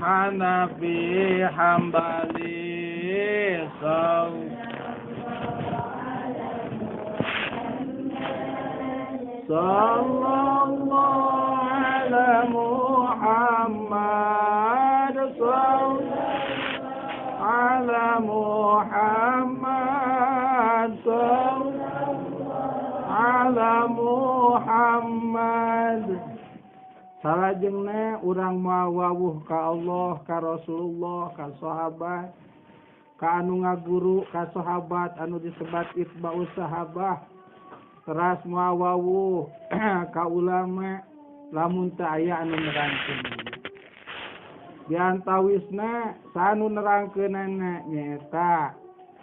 Hanafi, Hambali, Sallallahu ala Muhammad, sallallahu ala Muhammad, sallallahu ala Muhammad. Salajengna urang mawawuh ka Allah, ka Rasulullah, ka sahabat, ka anu ngaguru, ka sahabat anu disebat itba'us sahabah. Teras mawawuh ka ulama lamun teu aya anu nerangkeun. Diantawisna sanu nerangkeunana nyaeta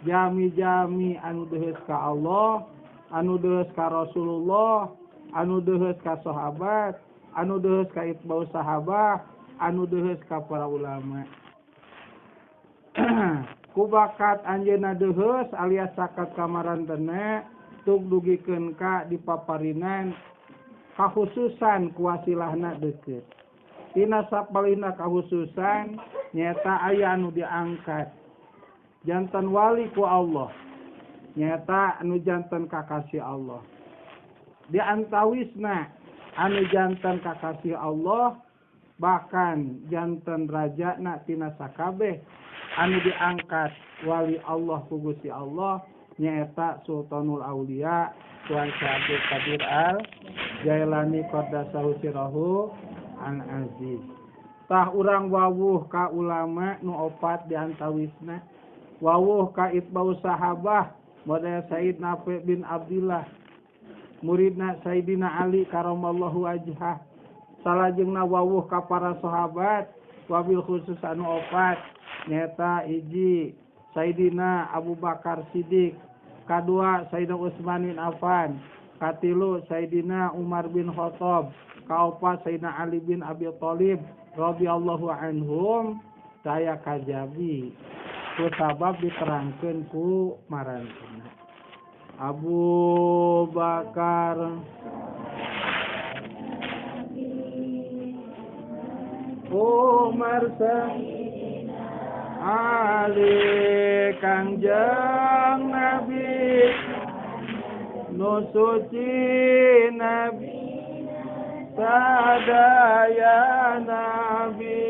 jami-jami anu deuheus ka Allah, anu deuheus ka Rasulullah, anu deuheus ka sahabat, anu deuheus ka itba'us sahabah, anu deuheus ka para ulama. Ku bakat anjeunna deuheus alias sakat kamarantena tug dugikeun ka dipaparinan kahususan kuasilahna deukeut. Tina sapalihna kahususan nyaeta aya anu diangkat janten wali ku Allah, nyaeta anu janten kakasih Allah. Di antawisna anu janten kakasih Allah bahkan janten rajana tina sakabeh anu diangkat wali Allah ku Gusti Allah nyaeta Sultanul Aulia Tuan Syekh Abdul Qadir Al Jailani Qaddasahu Sirahu An Aziz. Tah urang wawuh ka ulama nu opat diantawisna wawuh ka itba'us sahabah model Said Nafi bin Abdullah muridna Sayyidina Ali karamallahu wajhah. Salajengna wawuh ka para sahabat wabil khusus anu opat nyaeta hiji Sayyidina Abu Bakar Siddiq, kadua Sayyidina Utsman bin Affan, katilu Sayyidina Umar bin Khattab, kaopat Sayyidina Ali bin Abi Thalib radhiyallahu anhum. Saya kajabi ku sabab diterangkeun ku marantuna. Abu Bakar Umar Ali Kangjeng Nabi nu suci Nabi sadaya Nabi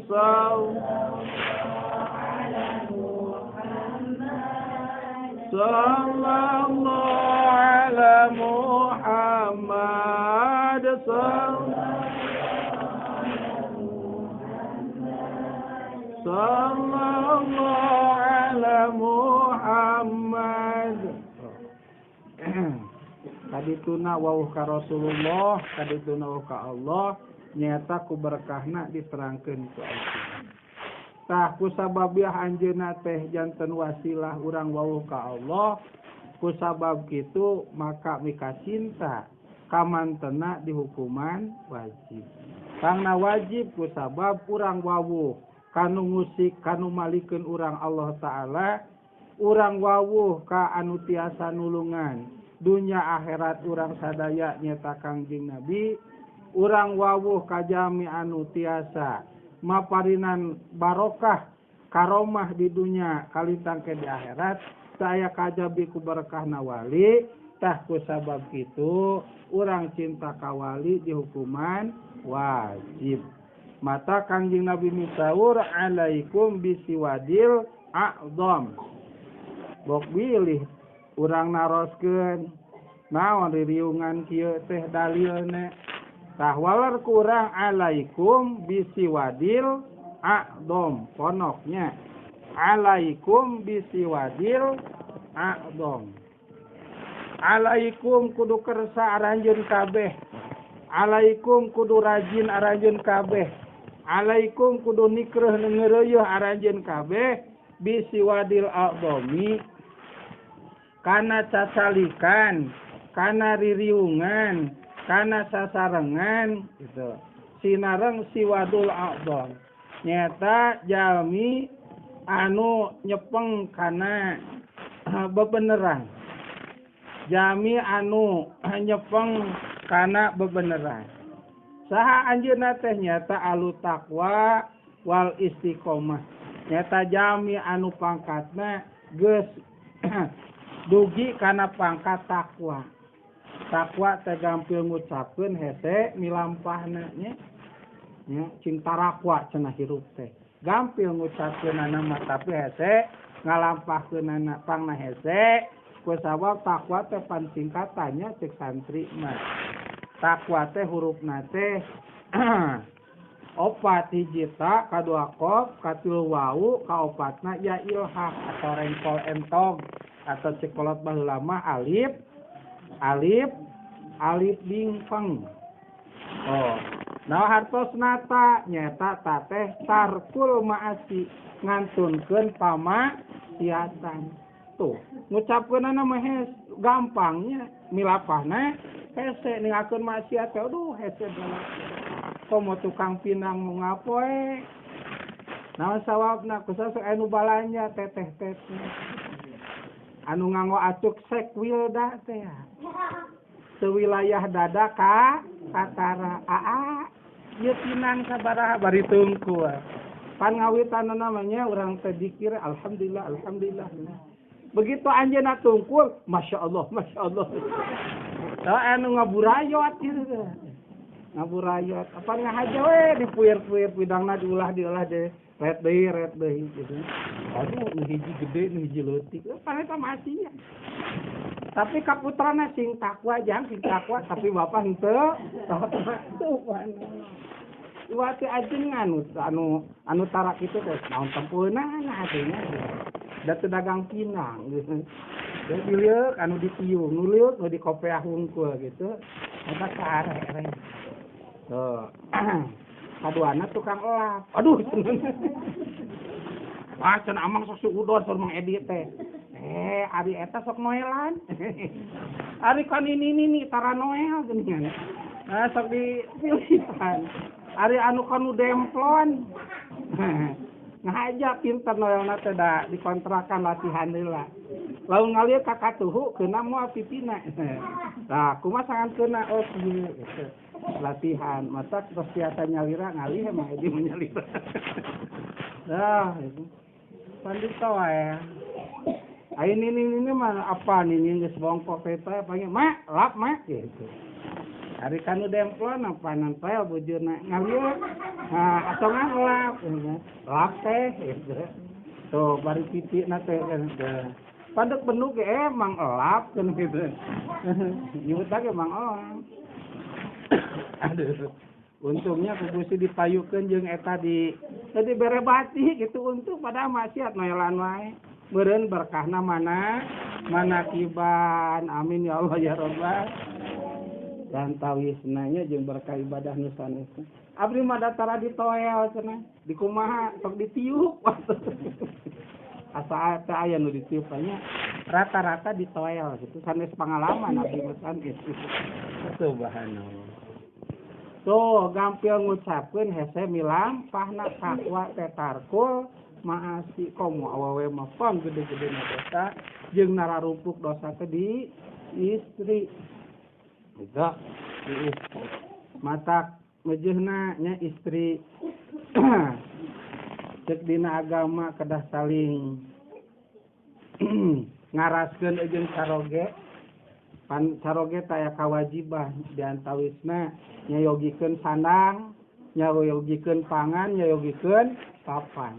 sallallahu ala Muhammad sallallahu ala Muhammad. Kadituna wawuh ka Rasulullah, kadituna wawuh ka Allah, nyata ku berkahna diterangkeun ku Al-Qur'an. Tah ku sababiah anjeunna teh janten wasilah urang wawuh ka Allah, ku sabab kitu maka mika cinta kamantena dihukuman wajib. Karena wajib ku sabab urang wawuh kanu musik kanu malikeun urang Allah Ta'ala, urang wawuh ka anu tiasa nulungan dunya akhirat urang sadaya nyata Kangjeng Nabi, urang wawuh ka jami anu tiasa maparinan barokah karomah di dunya kalintang ke di akhirat. Saya kajabi ku berkahna wali, tah ku sabab kitu urang cinta ka wali dihukuman wajib. Mata Kangjeng Nabi misaur alaikum bisiwadil a'dham. Bok bilih urang naroskeun naon ririungan kieu teh dalilna. Tah walar ku urang alaikum bisiwadil a'dham ponoknya. Alaikum bisiwadil a'dham. Alaikum kudu kersa aranjeun kabeh. Alaikum kudu rajin aranjeun kabeh. Alaikum kudu nikreuh ngeureueuh aranjeun kabeh bisiwadil a'dhami kana cacalikan, kana ririungan, kana sasarengan gitu. Sinareng siwadul a'dham nyata jalmi anu nyepeng kana bebeneran. Jami anu nyepeng kana bebeneran. saha anjeunna teh nyata alu taqwa wal istiqomah nyata jami anu pangkatna geus dugi kana pangkat takwa. Takwa teh gampil ngucapkeun hese milampahna nya. Nya cinta rakwa cenah hirup teh. Gampil ngucapkeunana mah tapi hese ngalampahkeunana pangna hese kusabab takwa teh pansingkatannya cek santri mah. Takwa teh hurufna teh opat hiji ta kadua qaf katil wau kaopatna ya ilhaq atau rengkol entog atau cekolot baheula mah alif bingfeng. Oh, nah hartosna ta nyata ta teh tarkul maasi ngantunkeun pamaksiatan. Tuh, ngucapkeunana mah gampangnya milapahna hese ningakeun maksiat teh aduh hese banget. Komo tukang pinang mau ngapoe. Naon sawabna kusaha anu balanja teteh-teteh. Anu nganggo acuk sekwil da teh. Sewilayah dada ka katara aa ieu pinang sabaraha bari tungku. Pan ngawitan namanya urang teh dikir alhamdulillah. Begitu anjeunna tungkul masyaallah. Tah anu ngaburayot kitu. Ngaburayot apa ngahaja we dipuyer-puyer pidangna diulah deh red deui gitu. Aduh nu hiji gede nu hiji leutik paneta masih ya. Tapi kaputrana sing takwa tapi bapak henteu Iwati ajeun anu tara kitu teh naon tempeunana atunya. Da teu dagang pinang gitu. Jadi diliuk anu ditiung, nuliuk nu dikopeah hungkul gitu. Eta kaare. Tuh. Kaduana tukang elap. Aduh. Wah, cenah amang sok suudon sur Mang Edi teh. Ari eta sok noelan. Ari kan ini tara noel geuningan. Nah, sok dipilihan. Ari anu kanu demplon. Ngahaja pinter noelna teh da dikontrakan latihan heula. Lamun ngalieu ka katuhu keuna moal pipina. Nah, kumaha sangankeunna kieu gitu. Latihan masa persiapan nyalira ngalih emang Edi menyalira. Nah, itu pandita wae. Ayo ini mah apa ini geus bongkok eta panggil mak lap mak gitu. Ari kanu demplon apa nempel bujurna ngalieu. Nah, asongan lap teh gitu. Tuh bari pipina teh padek benuk emang elap kan gitu. Nyebut lagi emang elap. Aduh, untungnya kugusi dipayukeun jeung eta tadi berebati gitu untung pada maksiat noelan wae. Beureun berkahna mana kiban. Amin ya Allah ya Rabbal. Dan tawisna nya jeung berkah ibadah nu sanesna. Abdi mah datara ditoel cenah. Dikumaha sok ditiup. Asa teh aya nu ditiup nya rata-rata ditoel gitu sanes pengalaman abdi mah gitu. Subhanallah. Tuh gampil ngucapkeun hese milampahna takwa teh tarkul maasi komo awewe mah pang gede-gedena dosa jeung nararumpuk dosa teh di istri. Juga di istri. Mata mejehna nya istri cek dina agama kedah saling ngaraskeun jeung saroge. Pan saroge taya kawajiban diantawisna nyayogikeun sandang, nyayogikeun pangan, nyayogikeun papan.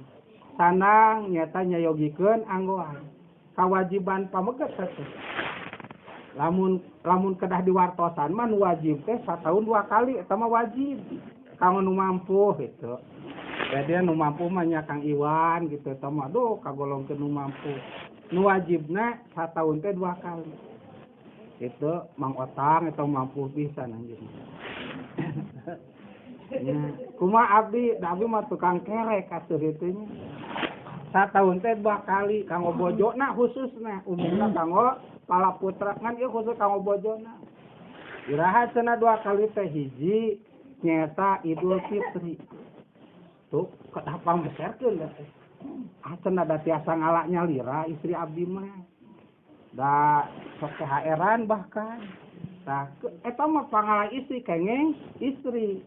Sandang nyata nyayogikeun anggoan. Kawajiban pameget teh. Lamun kedah diwartosan mah nu wajib teh sataun 2 kali eta mah wajib. Kanggo nu mampu gitu. Jadi nu mampu mah nya Kang Iwan gitu eta mah aduh kagolongkeun nu mampu. Nu wajibna sataun teh 2 kali. Itu Mang Otang itu mampu pisan anjeun. Ya, kumaha abdi mah tukang kerek atuh kitu nya. Sataun teh 2 kali kanggo bojona khususna, umumna kanggo palaputra kan ieu khusus kanggo bojona. Iraha cenah 2 kali teh hiji nyata Idul Fitri. Tuh kedah pambeserkeun da teh. Cenah da tiasa ngalanya lira istri abdi mah. Da sok THR-an bahkan. Tah eta mah pangala istri kengeng istri.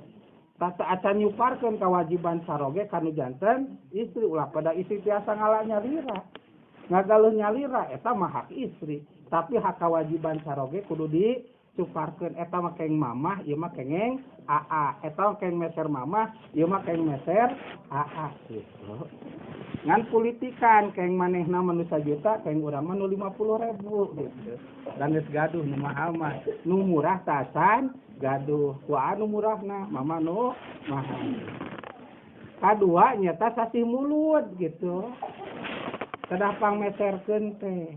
tata acan nyuparkeun kewajiban saroge kanu janten istri ulah pada istri tiasa ngalah nyalira ngagaluh nyalira eta mah hak istri tapi hak kewajiban saroge kudu dicuparkeun eta mah keng mamah ieu mah kengeng aa eta mah keng meser mamah ieu mah keng meser aa gitu ngan politikan keng manehna manu 1 juta keng urang mah nu 50.000 gitu dan geus gaduh nu mahal mah nu murah tasan gaduh ku anu murahna mama nu mahal kadua nyata sasih mulut gitu kedah pangmeserkeun teh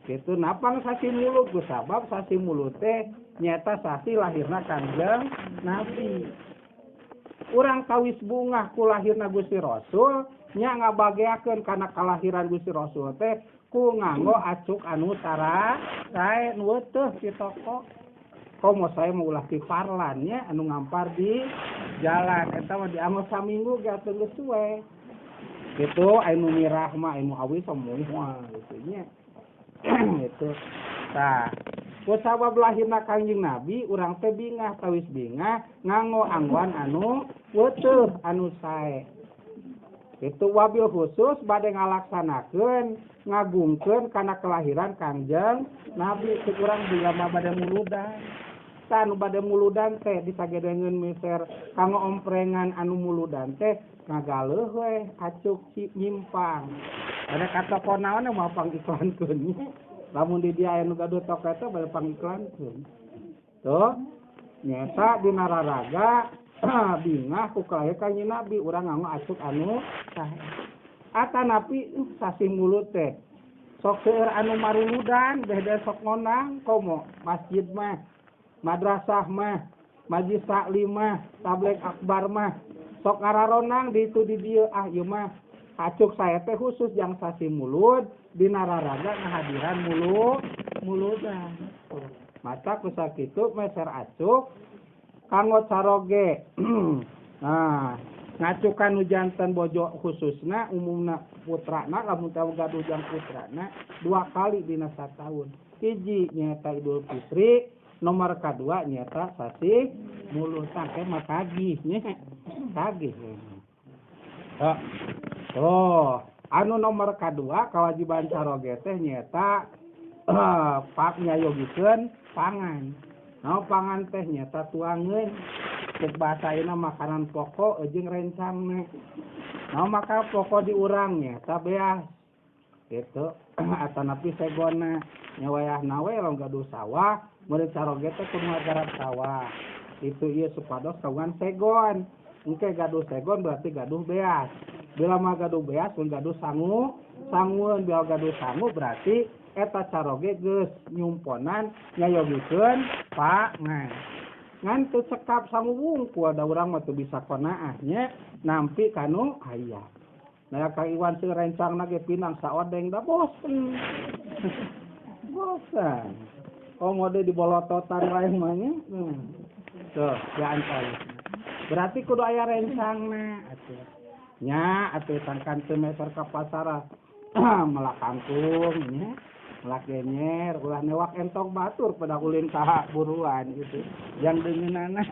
gitu napang sasih mulut ku sabab sasih mulut teh nyata sasih lahirna Kanjeng Nabi urang kawis bungah ku lahirna Gusti Rasul nya ngabageakeun kana kalahiran Gusti Rasul teh ku nganggo acuk anu tara sae nu teuh di toko komo saya mau ulah ti parlan nya anu ngampar di jalan eta mah dianggo saminggu ge atuh geus suwe gitu anu mirah mah anu awi semua gitu nya gitu tah ku sabab lahirna Kanjeng Nabi urang teh bingah tawis bingah nganggo angguan anu teuh anu sae itu wabil khusus bade ngalaksanakeun ngagungkeun kana kelahiran Kanjeng Nabi kurang juga mah bade muludan tan bade muludan teh disagedengeun miser kanggo omprengan anu muludan teh ngagaleuh we acuk nyimpang ada kata konaon mah pangiklankeun lamun di dia anu gaduh toko eta bade pangiklankeun tuh nyata dina raraga bingah ku kalahir Kanjeng Nabi urang nganggo acuk anu sae atanapi sasih mulut teh sok seueur anu maruludan beda sok ngonang komo masjid mah madrasah mah majlis taklim mah tabligh akbar mah sok ngararonang di itu di dieu ieu mah acuk sae teh khusus yang sasih mulut dina raraga ngahadiran muludan mata ku sakitu meser acuk kanggo caroge nah ngacukan nu janten bojo khususna umumna putrana lamun teu gaduh jang putrana 2 kali dina sataun hiji nyaeta Idul Fitri nomor kadua nyaeta sasih mulut teh mah tagih nya tagih anu nomor kadua kewajiban caroge teh nyaeta pak nyayogikeun pangan pangan teh nyata tuangeun cek basa ayeuna makanan pokok jeung rencangna maka pokok di urang nyata beas gitu atanapi segona nya wayahna we lamun gaduh sawah murid caroge teh kudu ngagarap sawah itu ieu supados kagungan segon engke gaduh segon berarti gaduh beas bila mah gaduh beas mun gaduh sangueun bila gaduh sangu berarti eta caroge geus nyumponan nyayogikeun pangan ngan teu cekap sangu wungkul ada urang mah teu bisa konaah nya nampi kanu aya nah ka Iwan seueur rencangna ge pinang saodeng da bosen bosan mode di bolototan wae mah nya tuh diantai berarti kudu aya rencangna atuh nya atuh tangkan teu meser ka pasar melak kangkung nya melak genyer ulah newak entong batur pada ulin ka buruan gitu yang deungeunana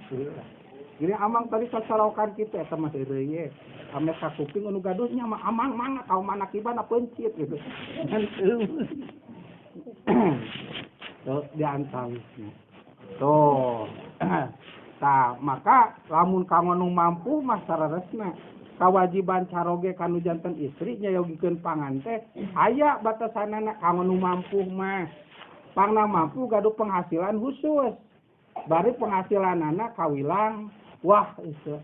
gini amang tadi sasarokan kitu eta mah deui ye ame ka kuping anu gaduhnya mah amang mangga kaum manakibana pencit gitu kan tuh diantawisna tuh tah maka lamun kanggo nu mampu mah sararesna kawajiban caroge kanu janten istri nyayogikeun pangan teh aya batasanana kanggo nu mampu mah pangna mampu gaduh penghasilan khusus bari penghasilanana kawilang wah itu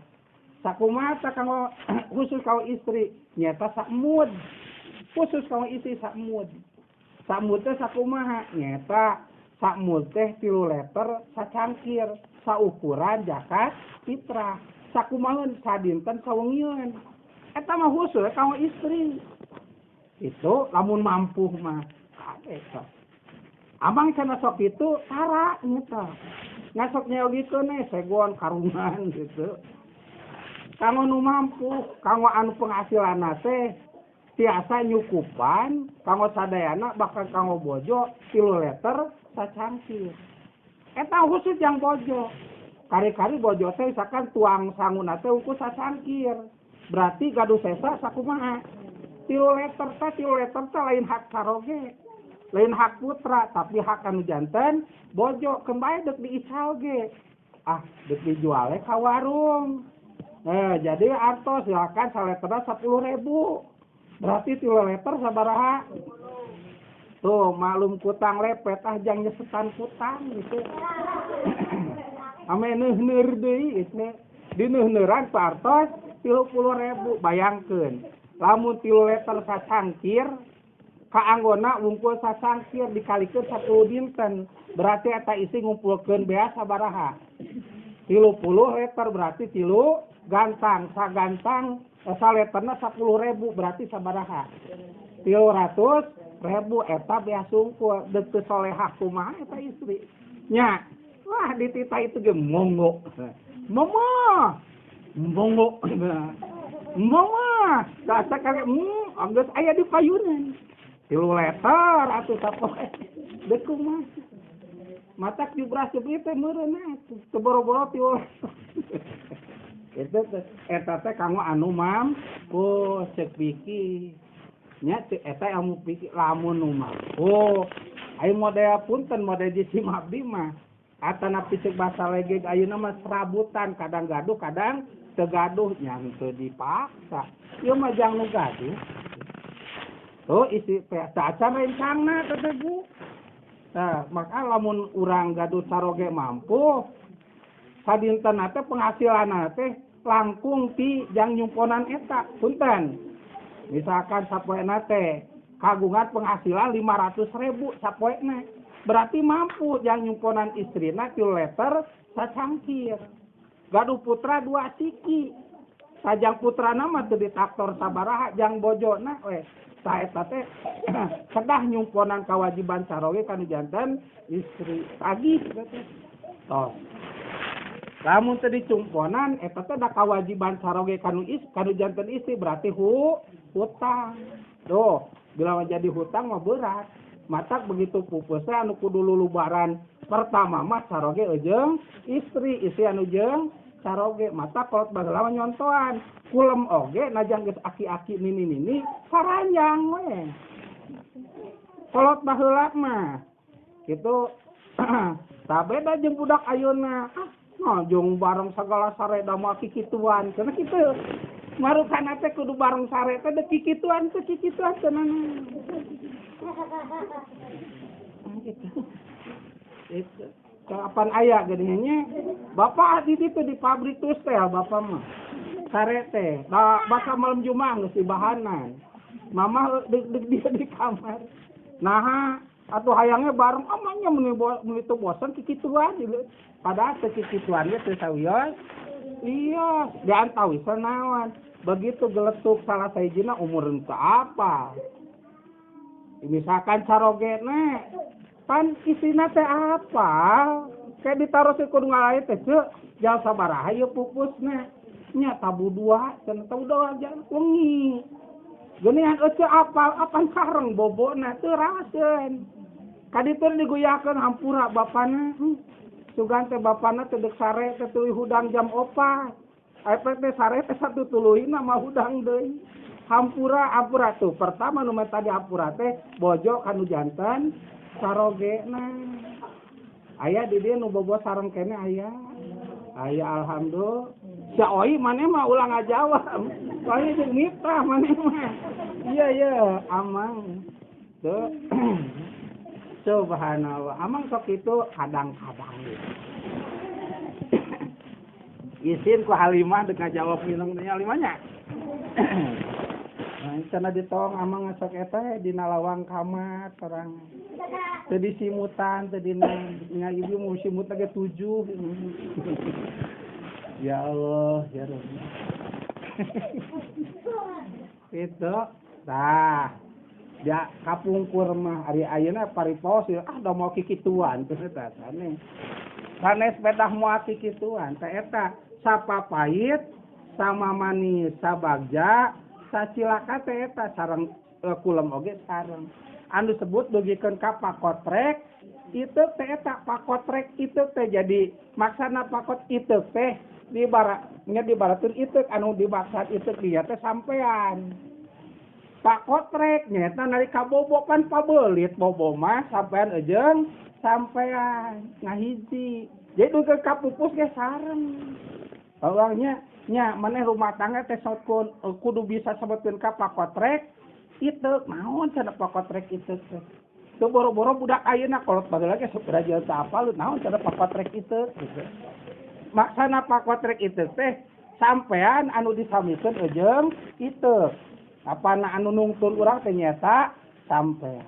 sakumaha kanggo khusus kanggo istri nyata sakmud khusus kanggo istri sakmud teh sakumaha nyata sakmud teh 3 liter sacangkir saukuran zakat fitrah sakumaheun sadinten sawengieuan eta mah khusus kanggo istri itu lamun mampu mah eta abang cenah sok itu tara nyata ngasok nyayogikeun segon karungan gitu kanggo nu mampu kanggo anu penghasilanna teh tiasa nyukupan kanggo sadayana bakal kanggo bojo 3 liter sacangkir eta khusus yang bojo kari-kari bojo teh misalkan tuang sangun teh ukur sasangkir. Berarti gaduh sesa sakumaha? 3 liter teh lain hak saroge. Lain hak putra, tapi hak anu janten bojo kembali dek diisal ge. Dek dijual ka warung. Jadi artos silakan saleterna 10.000. Berarti 3 liter sabaraha? Tuh, maklum kutang lepet jang nyesetan kutang gitu. Ame neuhneur deui gitu. Di neuhneuran Pak artos 30.000 bayangkeun. Lamun 3 liter sacangkir kaanggona wungkul sacangkir dkalikeun 10 dinten. Berarti eta isi ngumpulkeun bea sabaraha? 30 liter berarti 3 gantang, sagantang saleterna 10.000 berarti sabaraha? 300.000 eta bea sungkul deuk teu solehah kumaha eta istri. Nya, wah ditita itu ge mongo. Mama. Mongo. Mama, kata kali anggeus aya di payunan. 3 liter atuh sapoe. Deuk kumaha? Matak dibras teh meureun atuh. Teu boro-boro 3 liter. Eta teh kanggo anu mampu ceuk biki. Nya eta anu biki lamun nu mampu. Aya model punten model jisi abdi mah. Atana picek basa lege ayeuna mah serabutan, kadang gaduh, kadang teu gaduh nya teu dipaksa. Ieu mah jang nu gaduh. Tuh isi acan rencangna teh Bu. Maka lamun urang gaduh saroge mampu, sadinten teh penghasilan teh langkung ti jang nyumponan eta. Punten. Misalkan sapoena teh kagungan penghasilan 500.000 sapoena. Berarti mampu jang nyumponan istrina 3 liter sacangkir. Gaduh putra 2 siki. Sajang putrana mah teu ditaktor sabaraha jang bojona we. Saeta teh kedah nyumponan kewajiban saroge kanu janten istri. Tagih teh. Tos. Lamun teu dicumponan eta teh da kewajiban saroge kanu janten istri berarti hutang. Duh, bila jadi hutang mah berat. Matak begitu pupusnya anu kudu lulubaran pertama mah saroge jeung istri anu jeung saroge mata kolot baheula nyontoan kulem oge najang geus aki-aki nini saranjang we kolot baheula mah kitu tabeda jeung budak ayeuna jeung bareng sagala sareda mah kikituan cenah kitu marukana teh kudu bareng sareta teh kikituan cenah itu kapan ayah geuninnya bapak di itu di pabrik terus teh bapak mah sarete bakal malam Jumat geus bahanan mama dia di kamar nah atuh hayangnya bareng amanya meuni teu bosan kikituan padahal teu kikituan ge teu sawios iya diantawi sanaon begitu geletuk salah sahijina umur teu apa. Misalkan sarogena pan isina teh apa kayak ditaruh si kudu ngalahin teh cek jauh sabaraha ya pupusna nya tabu 2 cenah tabu 2 jangan wengi geuningan ece apal apan sareng bobona teu raseun kaditu diguyakeun hampura bapana sugan teh bapana teh deuk sare teh tuluy hudang jam 4 aya teh sare teh satu tuluyna mah hudang deui hampura tuh pertama nu tadi hampura teh bojo kanu janten sarogena aya di dieu nu bobo sareng kene aya alhamdulillah sia oi maneh mah ulang ngajawab soalnya jeung mitah maneh mah iya amang tuh subhanallah amang sok itu kadang-kadang isin ku Halimah deuk ngajawab minang Halimahnya cenah ditong amang ngasok eta dina lawang kamar terang teu disimutan teu dina nya ibu mau simut ge 7 ya Allah ya Rabbi itu tah ya kapungkur mah ari ayeuna paripaos da mau kikituan teh eta sanes pedah moal kikituan teh eta sapapait sama manis sabagja sacilaka teh eta sareng kulem oge sareng anu sebut dugikeun ka pakotrek itu teh tak pakotrek itu teh jadi maksana pakot itu teh dibaratun itu anu dimaksud itu dia teh sampean pakotrek nyata nalika bobo kan pabelit bobo mah sampean ejeng sampean ngahiji jadi ke kapupus ge sareng awalnya nya maneh rumah tangga teh sokun kudu bisa sebetulkeun ka pakotrek itu naon cenah pakotrek itu teh teu boro-boro budak ayeuna kolot bageula ge sok raja teu apal naon cenah pakotrek itu gitu maksana pakotrek itu teh sampean anu disamikeun ejeng itu apana anu nungtun urang teh nyata sampean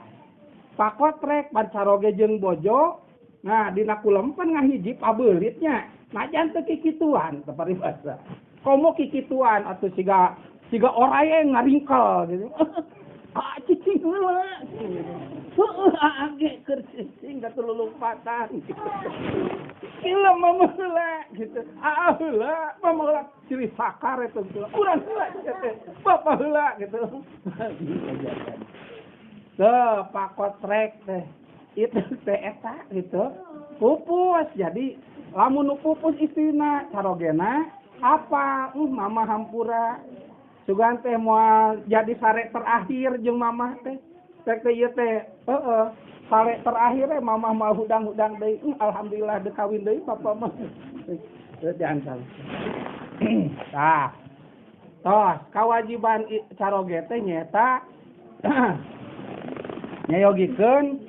pakotrek pancaroge jeung bojo nah dina kulempen ngahiji pabeulitnya najan teu kikituan teu paribasa komo kikituan atuh siga oraye ngaringkel gitu cicing heula heueuh age keur cicing da tululumpatan kila mameula gitu heula mameula ciri sakar eta urang heula teh bapak heula gitu teh pakotrek teh itu teh eta gitu pupus jadi lamun pupus istrina carogena apa mama hampura sugan teh moal jadi sare terakhir jeung mamah teh teh ieu teh sare terakhir mamah mau hudang-hudang deui alhamdulillah deuk kawin deui papa mah teu diantal tah tos kawajiban caroge teh nyata nyayogikeun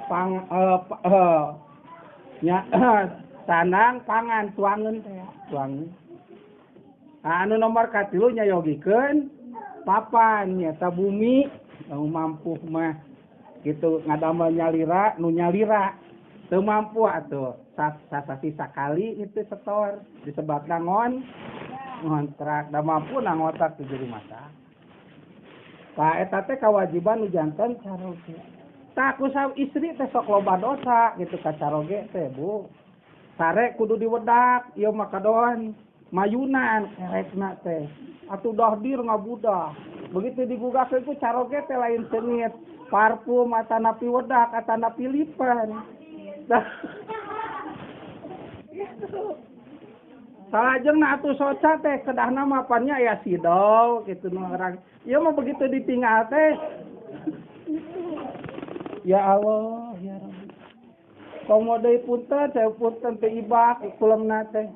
sandang pangan tuangeun teh tuangeun anu nomor katilu nyayogikeun papan nyata bumi nu mampu mah gitu ngadamel nyalira nu nyalira teu mampu atuh sasasi sakali itu setor disebat ngon ngontrak da mampu na ngontrak 7 masa ka eta teh kawajiban nu janten caroge tak kusab istri teh sok loba dosa gitu ka caroge teh Bu sare kudu diwedak ieu mah kadoan mayunan kerekna teh atuh dahdir ngabudah begitu digugakeun ku caroge teh lain sengit parfum atanapi wedak atanapi lipen salajengna atuh soca teh kedahna mapannya aya sidol kitu nu orang ieu mah begitu ditinggal teh ya Allah ya Rabbi komo deui punten saya punten teh ibak kulemna teh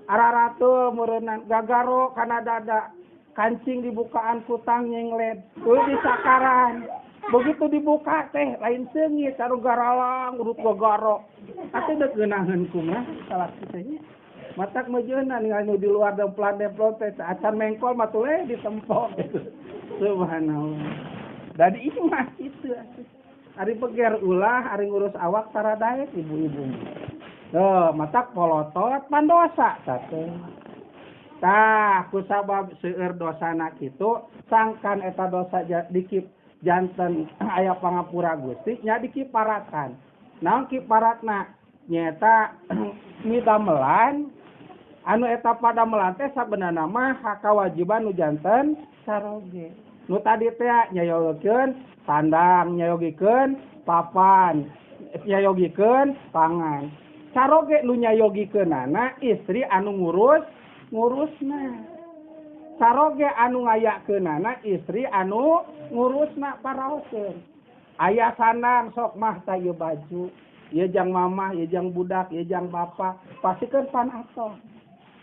araratul meureunnan gagaro kana dada kancing dibukaan kutang nyenglet tuluy disakaran begitu dibuka teh lain seungit saru garalang urut gagaro atuh deuk geunaheun kumaha salah kitanya matak mejeunna ningali nu di luar demplan-demplon teh acan mengkol mah tuluy ditempo gitu subhanallah dadi imah kitu ari beger ulah ari ngurus awak saradaek ibu-ibu matak polotot pandosa teh tah kusabab seueur dosana kitu sangkan eta dosa dikip janten aya pangapura Gusti nya dikiparatan naon kiparatna nyata midamelan anu eta padamelan teh sabenerna mah kawajiban nu janten caroge nu tadi teh nyayogikeun sandang nyayogikeun papan nyayogikeun pangan caroge nu nyayogikeunana istri anu ngurusna caroge anu ngayakeunana istri anu ngurusna paraoseun aya sandang sok mah tah ieu baju ieu jang mamah ieu jang budak ieu jang bapa pasikeun pan atos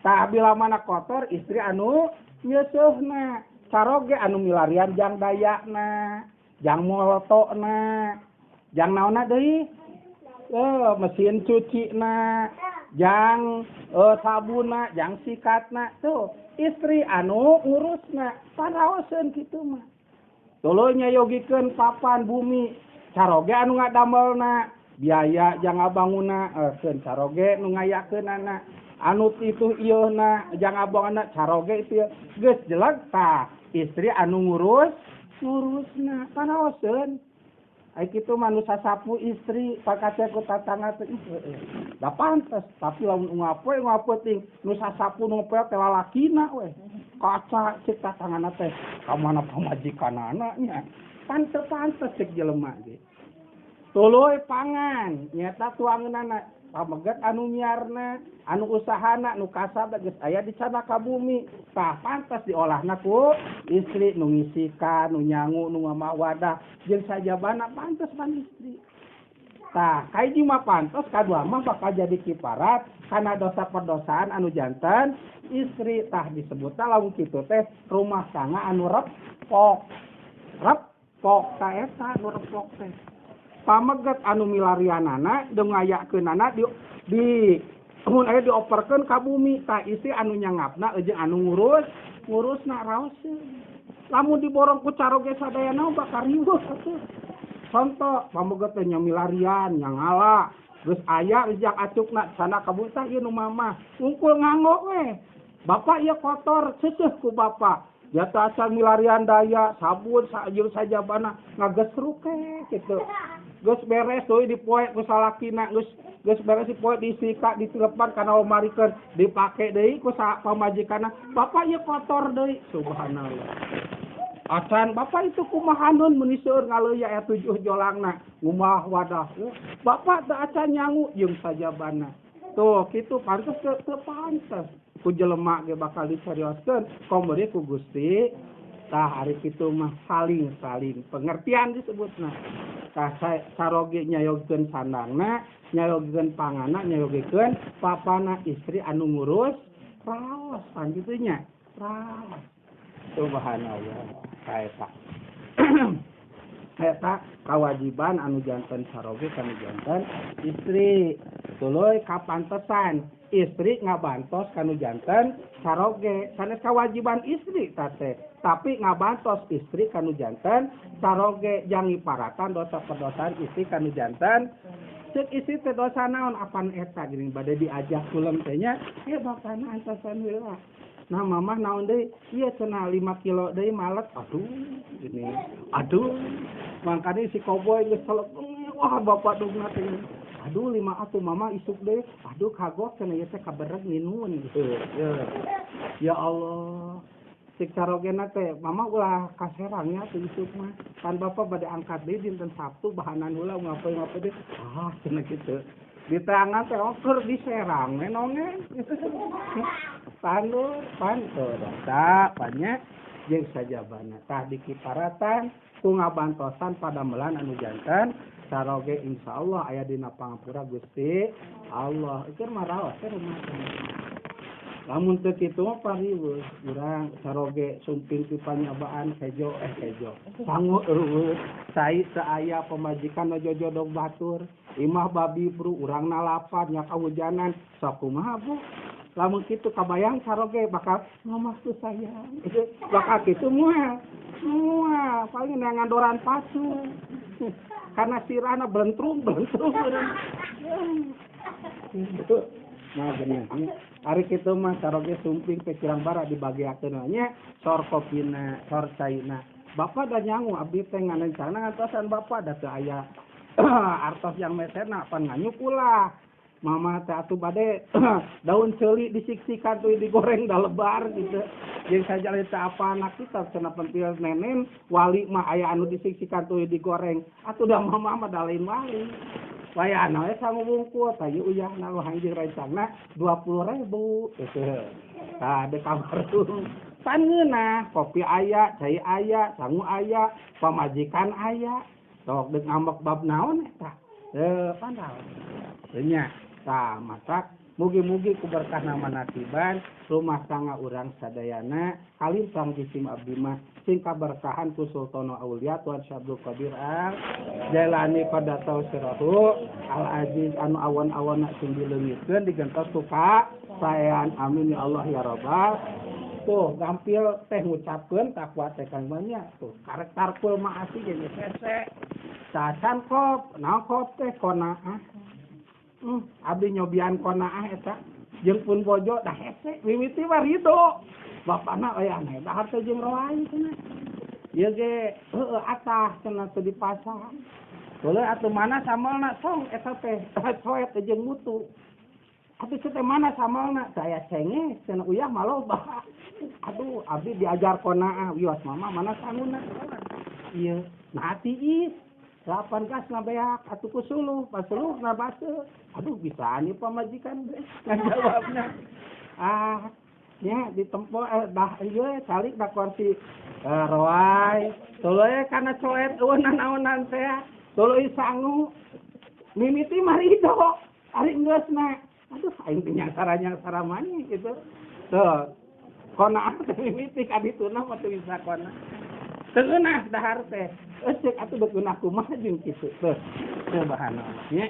tah bila mana kotor istri anu nyeuseuna caroge anu milarian jang dayana jang molotona jang naonna deui mesin cucina jang sabuna jang sikatna tuh istri anu ngurusna paraoseun kitu mah tuluy nyayogikeun papan bumi caroge anu ngadamelna biaya jang abanguna keun caroge nu ngayakeunana anu itu ieuna jang abangna caroge itu geus jeleg tah istri anu ngurusna paraoseun ai kitu mah nu sasapu istri pakate ku tatangga teh da pantes tapi lamun ngapoe ting nu sasapu nu pel teh lalakina we kaca cek tatangana teh ka mana pamajikanana nya pantes cek jelema ge tuluy pangan nyata tuangeunana pamegat anu nyiarna anu usahana nu kasab geus aya di canaka bumi tah pantas diolahna ku istri nu ngisikan nu nyangu nu ngamawadah jeung sajabana pantas pan istri tah kaiji mah pantas kadua mah bakal jadi kiparat kana dosa perdosaan anu janten istri tah disebutna lamun kitu teh rumah tangga anu repok ta eta anu repok teh pamegat anu milarianana jeung ngayakeunana di mun aya dioperkeun ka bumi tah istri anu nyangapna jeung anu ngurusna raoseun lamun diborong ku caroge sadayana bakal riweuh atuh contoh pamegat teh milarian nyangala geus aya rejak acukna sana ka bumi tah ieu nu mamah ungkul nganggo we bapak ieu kotor ceuseuh ku bapak jata asal milarian daya sabun sajeur sajabana ngagesruk kitu geus beres teuing dipoe ku salakina geus beres dipoe disika ditilepan kana omarikeun dipake deui ku pamajikanna bapak ieu kotor deui subhanallah acan bapak itu kumahaneun mun seueur ngaleuya aya 7 jolangna ngumah wadah bapak teu acan nyangu jeung sajabana tuh kitu pantes teu pantes ku jelema ge bakal dicarioskeun komeureun ku Gusti tah ari kitu mah saling pengertian disebutna tah saroge nyayogkeun sandangna nyayogkeun panganna nyayogkeun papana istri anu ngurus raos pan kitu nya raos subhanallah kaeta eta kawajiban anu janten saroge kanu janten istri tuluy kapantesan istri ngabantos kanu janten saroge sanes kawajiban istri teh tapi ngabantos istri kanu janten saroge jang iparatan dosa perdosaan istri kanu janten ceuk istri teh dosa naon apan eta geuning bade diajak kulem teh nya bapana antosan heula nah mamah naon deui ieu cenah 5 kilo deui malet aduh mangkane si koboy geus selep wah bapak dugna teh aduh 5 atuh mama isuk deui aduh kagok cenah ieu teh kabereg nginuun gitu ya Allah cik carogena teh mama ulah kaserangnya teh isuk mah kan bapak bade angkat deui dinten Sabtu bahanan heula ngapoe-ngapoe deui cenah kitu di tangan teh keur diserang nongen pantur dosa banyak jeung sajabana tah dikiparatan ku ngabantosan padamelan anu janten saroge insyaallah aya dina pangapura Gusti Allah keur mah raos teh rumah lamun teu kitu mah pariweus urang saroge sumping ti panyabaan kejo sangu eueuh sai saaya pamajikan jojodog batur imah babi bru urang nalapan nya kahujanan sok kumaha Bu lamun kitu kabayang saroge bakal ngomong tuh sayang bakal kitu moal paling ngandoran pasu karena sirana blentrung nah bener ari kitu mah saroge sumping teh kirang bara dibagiakeun nya sor kopina sor caina bapak da nyangu abdi teh nganencana ngantosan bapak da teu aya artos yang mesena pan nganyuk ulah mama teh atuh bade daun ceuli disiksikan tuh digoreng da lebar gitu jeung sajalita apa anak kita cenah pentil nenen wali mah aya anu disiksikan tuh digoreng atuh da mama mah da lain wali wayana we sangu bungkut ayo uyahna lu hanjing rancangna 20.000 gitu tah de kamar tuh pangeunah kopi aya cai aya sangu aya pamajikan aya sok deuk ngambek bab naon eta pandal nya tah masak mugi-mugi ku berkahna manatiban rumah tangga urang sadayana kalimpang jisim abdi mah sing kaberkahan ku sultana aulia Tuan Syabdul Qadir al Jailani qadatau sirahu al aziz anu awan-awana sing dileungitkeun digentos ku ka saean amin ya Allah ya rabbal tuh gampil teh ngucapkeun takwa teh kang banyak tuh karek tarkul maasi jeung sese cacan kop naon kop teh konaah abdi nyobian konaah eta jeung pun bojo dah hese mimiti mah rido bapana aya aneh dahar teh jeung roai cenah ieu ge heueuh atah cenah teu dipasang tuluy atuh mana samalna song eta teh coet jeung mutu atuh teh mana samalna saya cengeh cenah uyah maloba aduh abdi diajar konaah wios mama mana sangunna ieu nah tiis 8 gas ngabeak atuh ku suluh pas suluh na base aduh bisa nih pamajikan jawabna nya ditempo dah ieu salik da kursi roai tuluy kana coet eueuh nanaonan teh tuluy sangu mimiti marido ari geusna aduh aing teh nyasara mani gitu tuh kona teh mimiti ka dituna mah teu bisa kona teu geunah dahar teh cek atuh beuk geunah kumaha jeung kitu teh subhanallah nya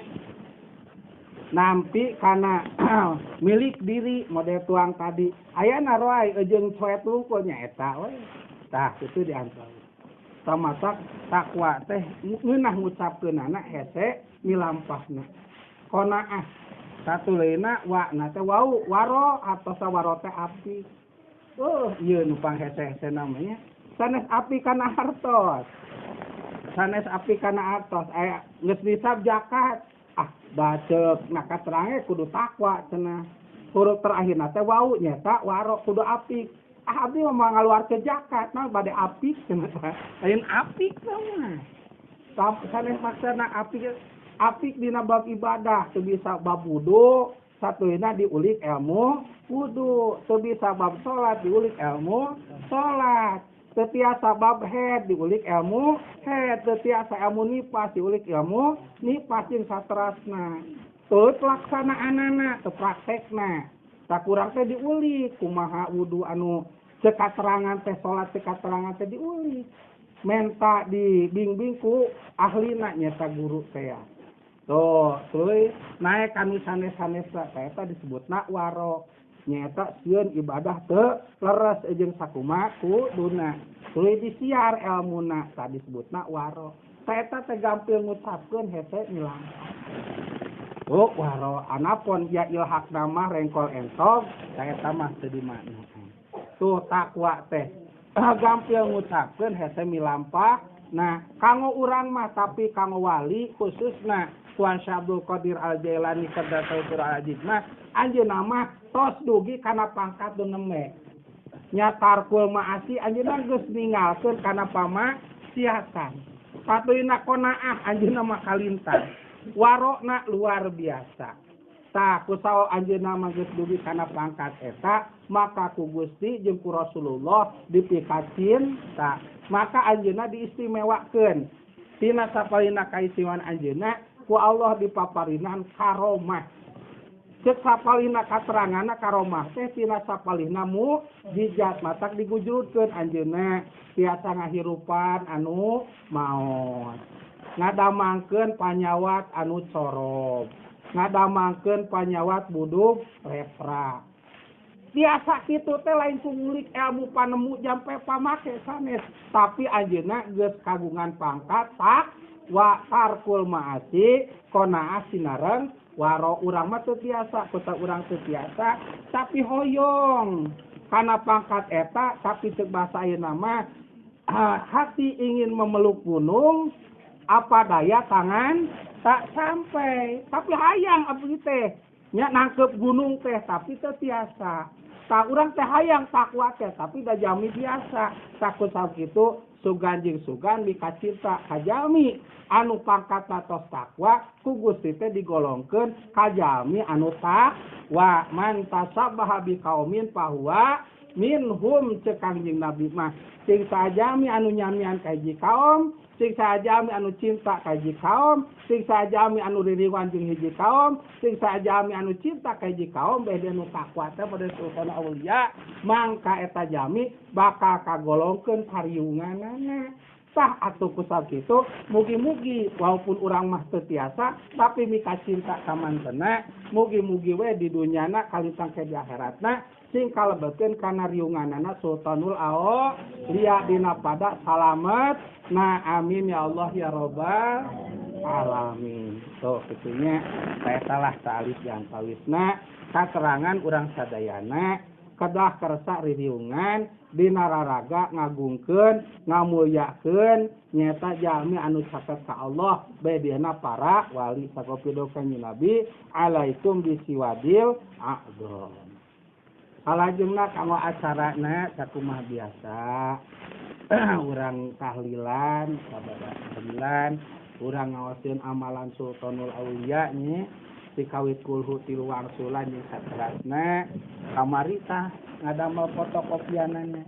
nampi kana milik diri model tuang tadi aya naroai jeung coet lungkul nya eta we tah kitu diantara tamatak takwa teh ngeunah ngucapkeunana hese milampahna qanaah satulina wana teh wau waro atau sawaro teh api ieu nu panghese-hese namanya sanes api kana hartos sanes api kana hartos aya geus disab zakat bacek nah katerange kudu takwa cenah huruf terakhirna teh wau nyata waro kudu apik abdi mah ngaluarkeun zakat mah bade apik cenah lain apik mah sanes maksana apik dina bab ibadah teu bisa bab wudu sateueuna diulik ilmu wudu teu bisa bab salat diulik ilmu salat teu tiasa bab head diulik ilmu head teu tiasa ilmu nifas diulik ilmu nifas jeung saterasna teu pelaksanaanana teu praktekna sakurang teh diulik kumaha wudu anu ceuk katerangan teh salat ceuk katerangan teh diulik menta dibimbing ku ahlina nyata guru teh tuh tuluy naek anu sanes-sanesna eta disebutna waro nyata sieun ibadah teu leres jeung sakumaha kuduna tuluy disiar ilmuna tadi disebutna waro eta teh gampil ngucapkeun hese milang waro anapun ya ilhaq nama rengkol entog eta mah teu dimana tuh takwa teh gampil ngucapkeun hese milampah nah kanggo urang mah tapi kanggo wali khususna Tuan Syekh Abdul Qadir Al-Jailani Qaddasahu Al-Aziz mah anjeunna mah tos dugi kana pangkat nu neme nya tarkul maasi anjeunna geus ningalkeun kana pamaksiatan sateuina qanaah anjeunna mah kalintang warokna luar biasa tah kusaha anjeunna mah geus dugi kana pangkat eta maka ku Gusti jeung ku Rasulullah dipikacin tah maka anjeunna diistimewakeun tina sapalina kaistimewaan anjeunna ku Allah dipaparinan karomah ceuk sapalina katerangana karomah teh tina sapalina mukjizat matak digujudkeun anjeunna tiasa ngahirupan anu maot ngadamangkeun panyawat anu corob ngadamangkeun panyawat buduk lepra tiasa kitu teh lain ngulik ilmu panemu jampe pamake sanes tapi anjeunna geus kagungan pangkat wa tarkul maasi qanaah sinareng waro urang mah teu tiasa kuta urang teu tiasa tapi hoyong kana pangkat eta tapi ceuk basa ayeuna mah hati ingin memeluk gunung apa daya tangan tak sampai tapi hayang abdi teh nya nangkep gunung teh tapi teu tiasa tak urang teh hayang takwa teh tapi da jami biasa takut sakitu sugan jeung sugan dikacipta kajami anu pangkatna tos takwa ku Gusti teh digolongkeun kajami anu takwa man tasabbaha biqaumin fahuwa minhum ceuk Kangjeng Nabi mah sing sajami anu nyamian ka hiji kaum sing sajami anu cinta ka hiji kaum sing sajami anu ririwan jeung hiji kaum sing sajami anu cinta ka hiji kaum beda anu takwa teh pada sultan aulia mangka eta jami bakal kagolongkeun kariunganana tah atuh kusab kitu mugi-mugi walaupun urang mah teu tiasa tapi mika cinta ka mantena mugi-mugi we di dunyana kalintang ke di akhiratna sing kalebetkeun kana riunganana sultanul aulia dina pada salamet nah amin ya Allah ya rabbal alamin tuh kitunya eta lah taalif yang tawisna katerangan urang sadayana kedah kersa ririungan dina raraga ngagungkeun ngamulyakeun nyata jalmi anu caket ka Allah bedena para wali sakopido kanjeng Nabi alaikum bisiwadil a'dzam salajengna kanggo acarana sakumaha biasa urang tahlilan sabada tahlilan urang ngaoskeun amalan Sultanul Aulia nya dikawit kulhu tilu wangsulan jeung saterasna kamari tah ngadamel fotokopianana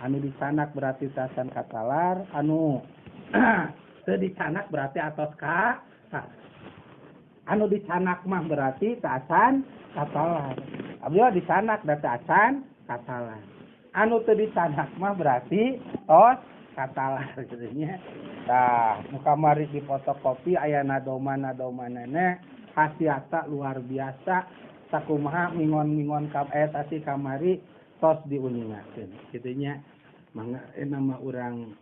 anu dicanak berarti tasan katalar anu teu dicanak berarti atos ka anu dicanak mah berarti tasan katalar abdi dicanak da tasan katalar anu teu dicanak mah berarti tos katalar kitu nya tah nu kamari di fotokopi aya nadoman-nadomanana khasiata luar biasa sakumaha mingon-mingon tadi kamari tos diuningakeun kitu nya mangga nama urang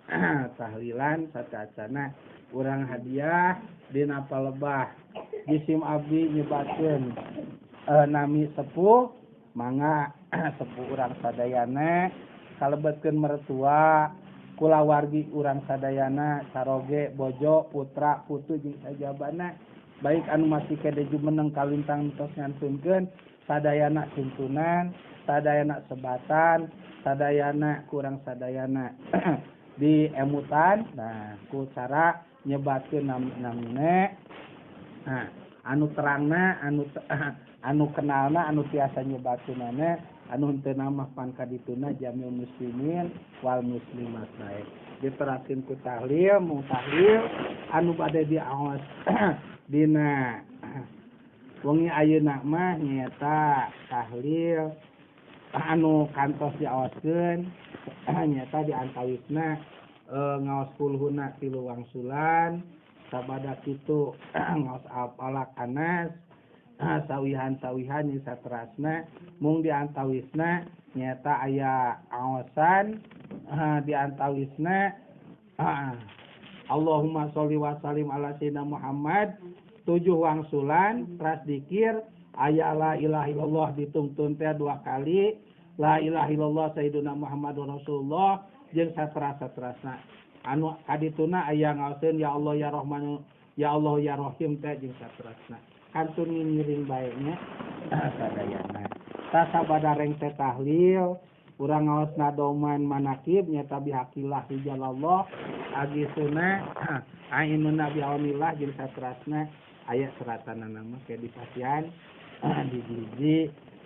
tahlilan satacana urang hadiah dina palebah jisim abdi nyebatkeun nami sepuh mangga sepuh urang sadayana kalebetkeun mertua kulawargi urang sadayana saroge bojo putra putu jeung sajabana baik anu masih kede jumeneng kalintang tos ngantunkeun sadayana tuntunan sadayana sebatan sadayana kurang sadayana di emutan nah ku cara nyebatkeun namina nah anu terangna anu kenalna anu tiasa nyebatkeunana anu henteu nama pangkadituna jamil muslimin wal muslimat bae diterakeun ku tahlil mung tahlil anu bade diaos dina wengi ayeuna mah nyaeta tahlil anu kantos diaoskeun nyaeta diantawisna ngaos kulhuna tilu wangsulan sabada kitu ngaos alak anas sawihan-sawihan jeung saterasna mung diantawisna nyaeta aya aosan diantawisna Allahumma sholli wa sallim ala sayyidina Muhammad 7 wangsulan teras dikir aya la ilaha illallah ditungtun teh 2 kali la ilaha illallah sayyidina Muhammadur Rasulullah jeung saterasna anu kadituna aya ngaoskeun ya Allah ya Rahman ya Allah ya Rahim teh jeung saterasna kantun ngiring bae nya sadayana tah sabada reng teh tahlil urang ngaos nadoman manakib nyata bihaqilah rijalallah agisuna ainun nabi aunillah jeung saterasna aya seratanana mah ke dipasian di hiji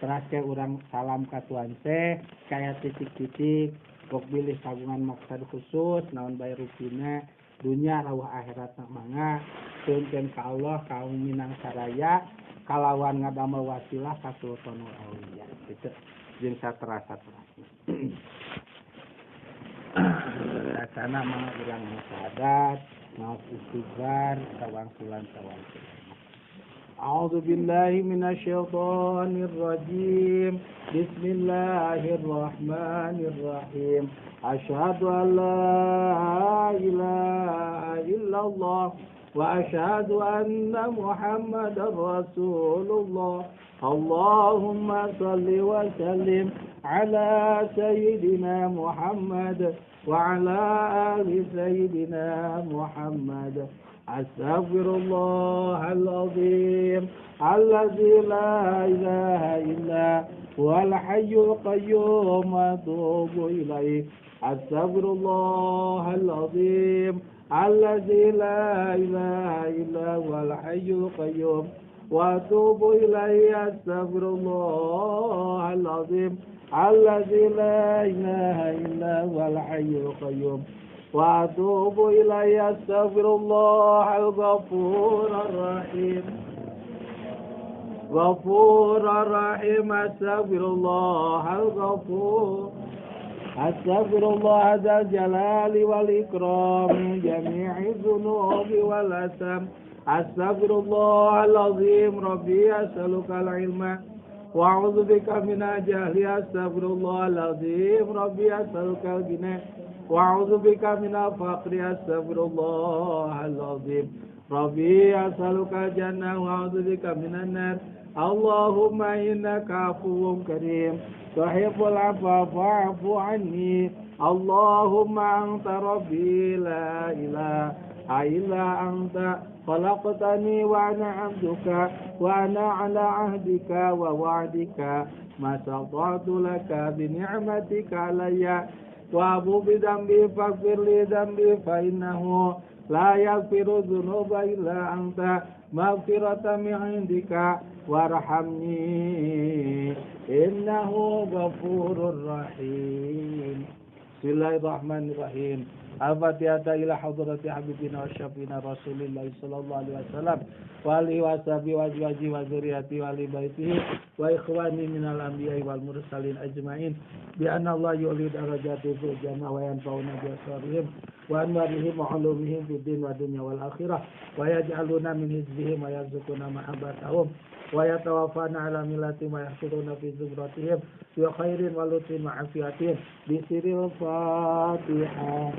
teras ke urang salam ka tuan teh kaya titik-titik kok bilih kagungan maksud khusus naon bae rupina dunya rawuh akhirat mangga tunkeun ka Allah kaum minang saraya kalawan ngadamel wasilah ka Sultanul Aulia kitu jeung saterasna rasana mah urang musyahadat mau istighfar sawangsulan A'udzu billahi minasyaitonir rajim Bismillahirrahmanirrahim Asyhadu an la ilaha illallah wa asyhadu anna Muhammadar Rasulullah Allahumma shalli wa sallim ala sayyidina Muhammad wa ala ali sayyidina Muhammad Astaghfirullahal azim alladzi la ilaha illa huwal hayyul qayyum wa atubu ilaih Astaghfirullahal azim alladzi la ilaha illa huwal hayyul qayyum wa atubu ilaih Astaghfirullahal azim alladzi la ilaha illa huwal hayyul qayyum وأتوب إليه أستغفر الله الغفور الرحيم غفور الرحيم أستغفر الله الغفور أستغفر الله ذا الجلال والإكرام من جميع الذنوب والأثم أستغفر الله العظيم ربي أسألك العلم وأعوذ بك من الجهل أستغفر الله العظيم ربي أسألك الغنى وأعوذ بك من الفقر أستغفر الله العظيم ربي أسألك الجنة وأعوذ بك من النار اللهم إنك عفو كريم تحب العفو فاعف عني اللهم أنت ربي لا إله إلا أنت خلقتني وأنا عبدك وأنا على عهدك ووعدك ما استطعت لك بنعمتك علي وأبو بذنبي فاغفر لي ذنبي فإنه la yaghfiru dzunuba illa anta maghfiratan min 'indika warhamni innahu ghafurur rahim. Bismillahirrahmanirrahim. Al-Fatihah ila hadrati habibina wa syafiina Rasulillah sallallahu alaihi wasallam wa alihi wa sahbihi wa azwajihi wa dzurriyyatihi wa ali baitihi wa ikhwani minal anbiya'i wal mursalin ajma'in bi anna Allah yu'li darajati fil jannah wa yanfa'una bi asrarihim wa anwarihim wa ulumihim fid din wa dunya wal akhirah wa yaj'aluna min hizbihim wa yarzuquna mahabbatahum wa yatawaffana ala millati wa yahsuruna fi zumratihim bi khairin wa lutfin wa afiyatin bi sirril Fatihah.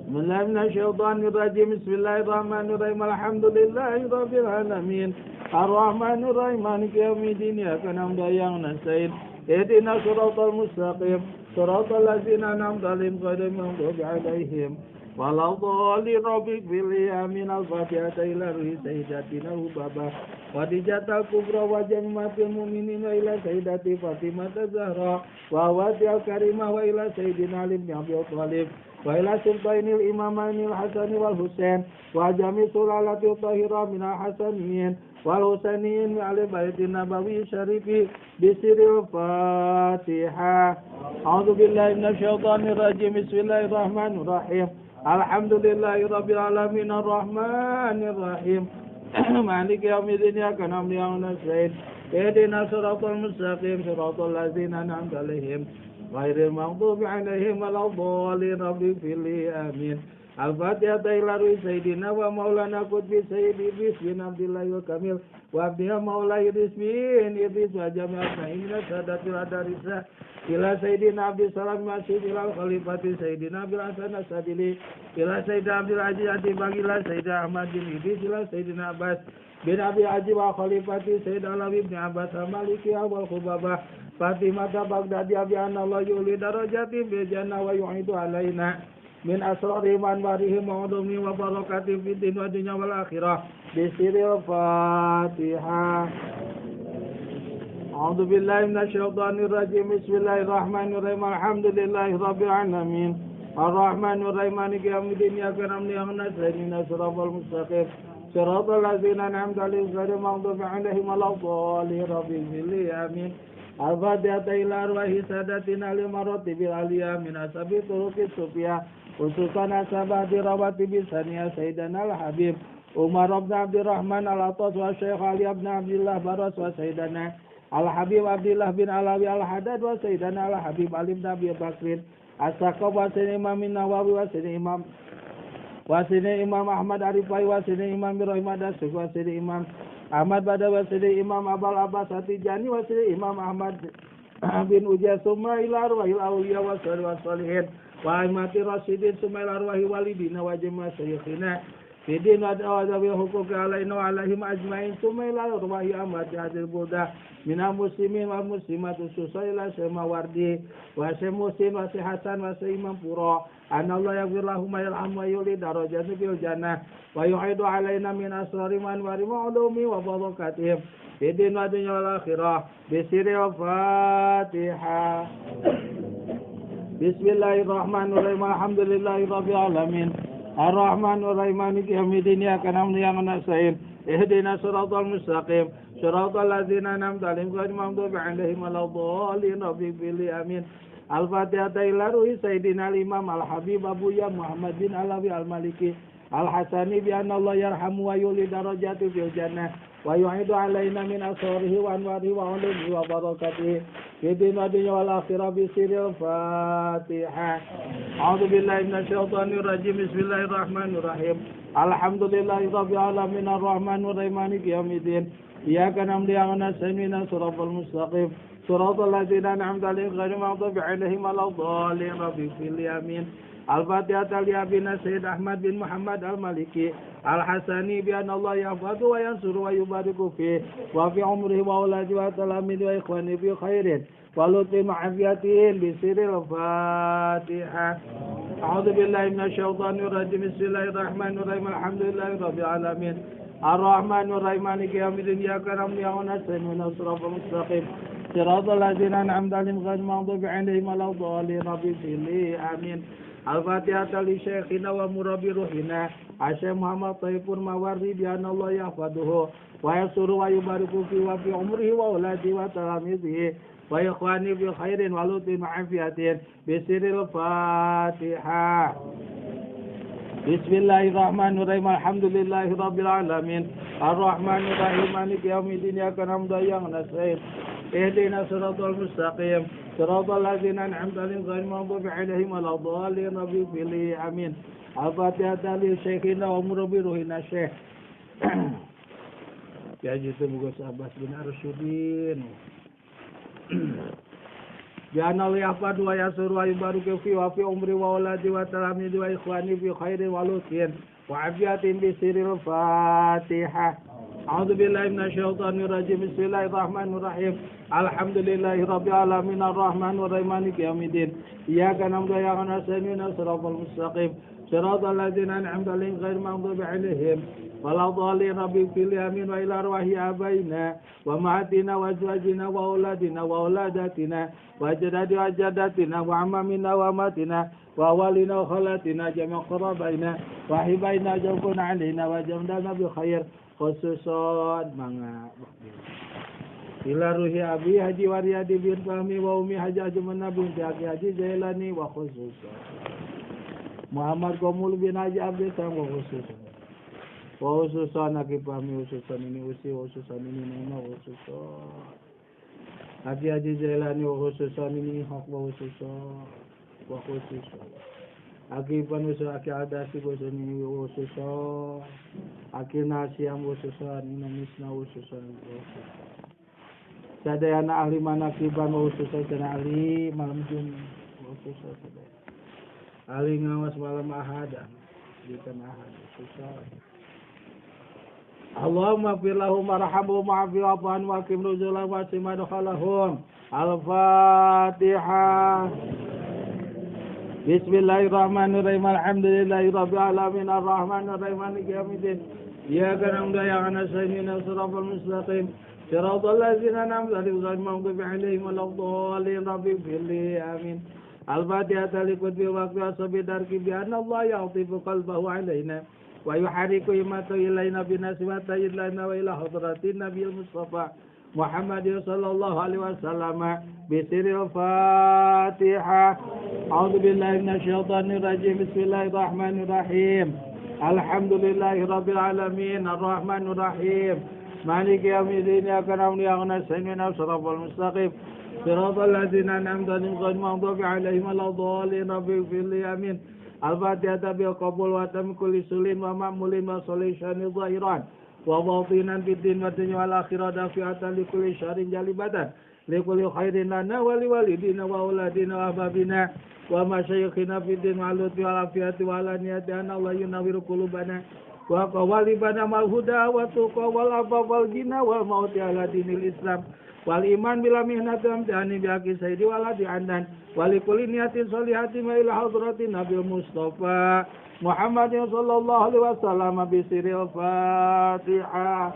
Bismillahirrahmanirrahim. Bismillahirrahmanirrahim. Alhamdulillahi rabbil alamin. Ar-Rahmanir-Rahim. Maliki yaumiddin. Iyyaka na'budu wa iyyaka nasta'in. Ihdinas siratal mustaqim. Siratal ladzina an'amta 'alaihim ghairil maghdubi 'alaihim waladdallin. Rabbi fil yamin al-Fatihah ila ruhi sayyidatina Hubaba Khadijatul Kubra wa jammatil mu'minin wa ila sayyidati Fatimah Az-Zahra wa wasil karimah wa ila sayyidina Ali bin Abi Thalib wa ila sultainil imamainil Hasan wal Husain wa jami' sulalatil tahira min al-Hasaniyin wal Husainiyin wa ali baitin nabawi syarifi bisiril Fatihah. A'udzu billahi minasyaitonir rajim. Bismillahirrahmanirrahim. Alhamdulillahi rabbil alamin arrahmanir rahim maliki yaumiddin iyyaka na'budu wa iyyaka nasta'in ihdinas siratal mustaqim siratal ladzina an'amta 'alaihim ghairil maghdubi 'alaihim waladdallin. Rabbi fili amin. Al-Fatihah ila ruhi sayyidina wa maulana qutbi sayyidi Idris bin Abdillah wa Kamil wa abdiha maula Idris bin Idris wa jami'at na'imina sadatil adarisa ila sayyidina Abdul Salam Masjid ila khalifati sayyidina Abdul Hasan As-Sadili ila sayyidina Abdul Aziz Atibagila sayyidina Ahmad bin Idris ila sayyidina Abbas bin Abi Aji wa khalifati sayyidina Alawi bin Abbas Maliki wal Khubabah Fatimah Baghdadi abi anallahu yuli darajati bil jannah wa yu'idu alaina min asrari man warihim wa udumi wa barakati fid din wa dunya wal akhirah bisiril Fatihah. A'udzu billahi minasyaitonir rajim. Bismillahirrahmanirrahim. Alhamdulillahi rabbil alamin. Ar-Rahmanir Rahim. Maliki yaumiddin. Iyyaka na'budu wa iyyaka nasta'in. Ihdinas siratal mustaqim. Siratal ladzina an'amta 'alaihim ghairil maghdubi 'alaihim waladdallin. Rabbil fili amin. Al-Fatihah ila arwahi sadatina li maratibil aliyah min ashabi turuqis sufiyah khususan ashabati rawati bisaniya sayyidina al-habib Umar bin Abdurrahman al-Atas wa Syekh Ali bin Abdullah Baras wa sayyidina Al-Habib Abdullah bin Alawi Al-Haddad wa sayyidina Al-Habib Ali bin Abi Bakrin As-Saqaf wa sayyidina Imam Nawawi wa sayyidina Imam Ahmad Arifai wa sayyidina Imam Ibrahim Ad-Dasuki wa sayyidina Imam Ahmad Badawi wa sayyidina Imam Abul Abbas At-Tijani wa sayyidina Imam Ahmad bin Ujaz summa ila arwahil awliya wa salihin wa imati rasyidin summa ila arwahi walidina wa jama'a syayikhina fidin wa dawawi huquq alaina wa alaihim ajma'in summa ila arwahi amad hadil buddha minal muslimin wal muslimat khususan ila Syekh Mawardi wa Syekh Muhsin wa Syekh Hasan wa Syekh Imam Pura anallahu yaghfir lahum wa yarham wa yuli darajati fil jannah wa yu'idu alaina min asrari man wa ulumi wa barakatihim fidin wa dunya wal akhirah bisiril Fatihah. Bismillahirrahmanirrahim. Alhamdulillahi rabbil alamin. Ar-Rahmanir-Rahim. Maliki yaumiddin. Iyyaka na'budu wa iyyaka nasta'in. Ihdinas siratal mustaqim. Siratal ladzina an'amta 'alaihim ghairil maghdubi 'alaihim waladdallin. Rabbi fili amin. Al-Fatihah ila ruhi sayyidina al-Imam Al-Habib Abu Ya Muhammad bin Alawi Al-Maliki Al-Hasani bi anna Allah yarhamu wa yuli darajati fil jannah wa yu'idu alaina min asrarihi wa anwarihi wa ulumihi wa barakatihi fid dunya wal akhirah bi sirril Fatihah. A'udzu billahi minasyaitonir rajim. Bismillahirrahmanirrahim. Alhamdulillahi rabbil alamin arrahmanir rahim maliki yaumiddin. Iyyaka na'budu wa iyyaka nasta'in ihdinas siratal mustaqim siratal ladzina an'amta 'alaihim ghairil maghdubi 'alaihim waladdallin. Rabbi fili amin. Al-Fatihah taliyabina Sayyid Ahmad bin Muhammad Al-Maliki Al-Hasani bi anna Allah yahfadhu wa yansuru wa yubariku fi wa fi umrihi wa auladi wa talamidi wa ikhwani fi khairin wa lutfi ma'afiyatin bi sirril Fatihah. A'udzu billahi minasyaitonir rajim. Bismillahirrahmanirrahim. Alhamdulillahi rabbil alamin. Ar-Rahmanir Rahim. Maliki yaumiddin. Iyyaka na'budu wa iyyaka nasta'in. Ihdinas siratal mustaqim. Siratal ladzina an'amta 'alaihim ghairil maghdubi 'alaihim waladdallin. Rabbil fili amin. Al-Fatihah li syekhina wa murabbi ruhina Syekh Muhammad Thaifur Mawardi bi anallahu yahfaduhu wa yasuru wa yubariku fi wa fi umrihi wa auladi wa talamizihi wa ikhwani bi khairin wa lutin wa afiyatin bisiril Fatihah. Bismillahirrahmanirrahim. Alhamdulillahi rabbil alamin. Ar-Rahmanirrahim. Maliki yaumiddin. Iyyaka na'budu wa iyyaka nasta'in. Ihdinas siratal mustaqim. Siratal ladzina an'amta 'alaihim ghairil maghdubi 'alaihim waladdallin. Rabbi fili amin. Al-Fatihah li syekhina wa murabbi ruhina Syekh. Ya jitu buku Abbas bin Arsyudin. Janal yahfad wa yasur wa yubarik fi wa fi umri wa auladi wa talamizi wa ikhwani fi khairin wa lutin wa afiyatin bi sirril Fatihah. A'udzu billahi minasy syaithanir rajim. Bismillahirrahmanirrahim. Alhamdulillahi rabbil alamin arrahmanir rahim maliki yaumiddin. Iyyaka na'budu wa iyyaka nasta'in ihdinas siratal mustaqim. Siratal ladzina an'amta 'alaihim ghairil maghdubi 'alaihim waladdallin. Rabbi fil amin wa ila arwahi abaina wa ma'atina wa azwajina wa auladina wa auladatina wa jadadi wa jadatina wa amamina wa amatina wa walina wa khalatina jami'a qarabaina wa hibaina jawkun 'alaina wa jamdana bi khair khususan manga ila ruhi abi haji waryadi bin fahmi wa umi haji ajman nabi haji jailani wa khususan Muhammad Komul bin Haji Abdi Sam wa khususan aki fahmi khususan ini usi khususan ini nama khususan aki haji jailani wa khususan ini hak wa khususan aki panusa aki adasi khususan ini khususan aki nasiam khususan ini misna khususan sadayana ahli manakiban khususan dan ahli malam jum khususan sadayana ahli ngawas malam ahad di tanah ahad khususan Allahumma fir lahum warhamhum wa'afi wa'fu anhum wa qim nuzulan wa simadkhalahum. Al-Fatihah. Bismillahirrahmanirrahim. Alhamdulillahi rabbil alamin arrahmanir rahim maliki yaumiddin. Iyyaka na'budu wa iyyaka nasta'in ihdinas siratal mustaqim. Siratal ladzina an'amta 'alaihim ghairil maghdubi 'alaihim waladdallin. Rabbi fili amin. Al-Fatihah li qutbi waqti ashabi darki bi anna Allah ya'tifu qalbahu 'alaina wa yuhariku himata ilaina binasibata ilaina wa ila hadratin Nabi Mustafa Muhammad sallallahu alaihi wasallam bisiril Fatihah. A'udzu billahi minasy syaithanir rajim. Bismillahirrahmanirrahim. Alhamdulillahi rabbil alamin arrahmanir rahim maliki yaumiddin. Iyyaka na'budu wa iyyaka nasta'in ihdinas siratal mustaqim siratal ladzina an'amta 'alaihim ghairil maghdubi 'alaihim waladdallin. Rabbi fili amin. Al-Fatihah bil qabul wa tamkul sulin wa ma'mulin wa solution zahiran wa batinan fid din wa dunya wal akhirah dafi'atan li kulli syarrin jalibatan li kulli khairin lana wa li walidina wa auladina wa ahbabina wa masyayikhina fid din wa lutfi wal afiyati wa alaniyati anna Allah yunawwiru qulubana wa qawalibana mal huda wa tuqa wal afaf wal ghina wal mauti ala dinil Islam wal iman bila mihnatam tani bi aki sayyidi waladi andan wali kulli niyatin sholihatin wa ila hadratin Nabi Mustafa Muhammad sallallahu alaihi wasallam bi sirril Fatihah.